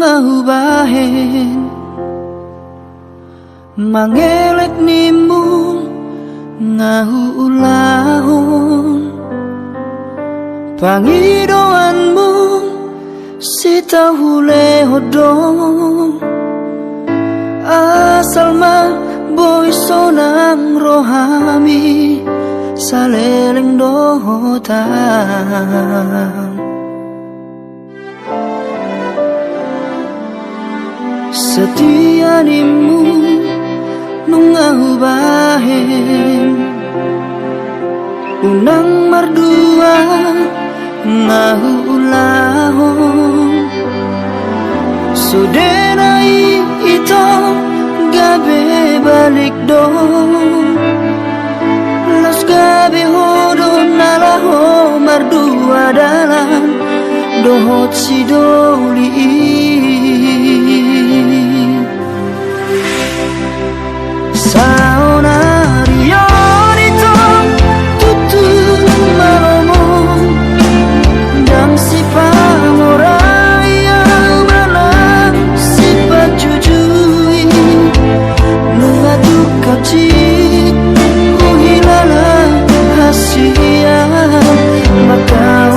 Nungga hubahen Mangelek nimmu ngahu ulahon Pangidoanmu sitauhulehon Asalma boy sonang rohami Saleleng Dohot Setia nimmu Nungga hubahen Unang mardua ngahu ulahon Sudenai itu gabe balik Los gabe hodon alaho mardua dalan Dohot sidoli Saonarion itu tuntuma lomom dan sipangorai manang sinpanjujui Nungga tukau Cipt uhilala hasia maka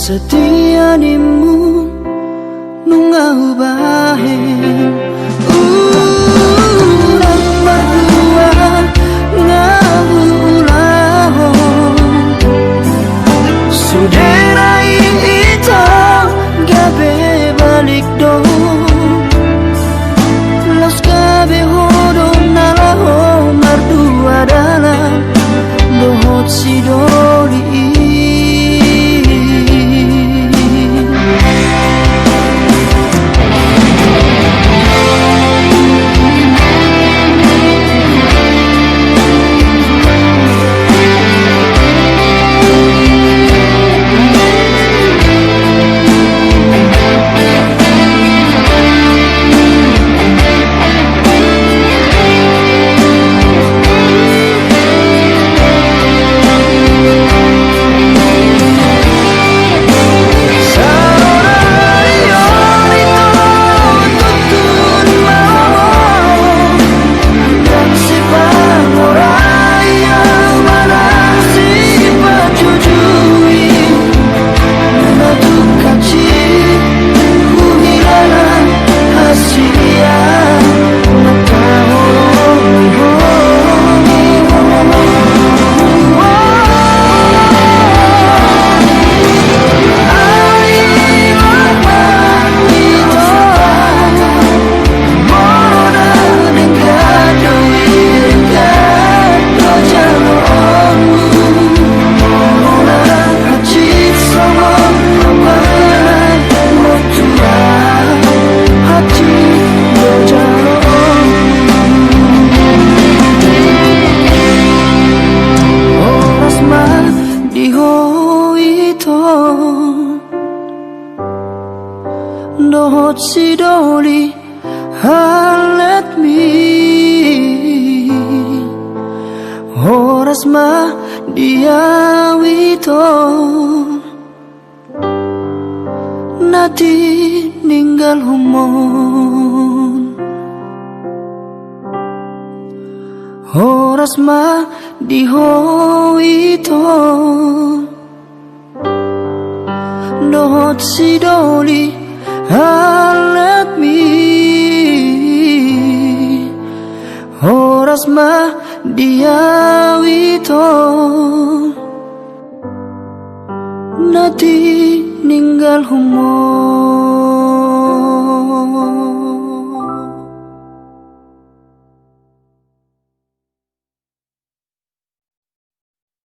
Setia nimmu Nungga hubahen Unang mardua ngahu ulahon Sudenai itu gabe balik Los gabe hodon alaho mardua dalan Dohot sidoli Dohot sidoli halet mi Horas Ma diawito Nati ninggal humon Horas Ma dihoito Dohot sidoli halet mi Horas Ma diawito Nati ninggal humon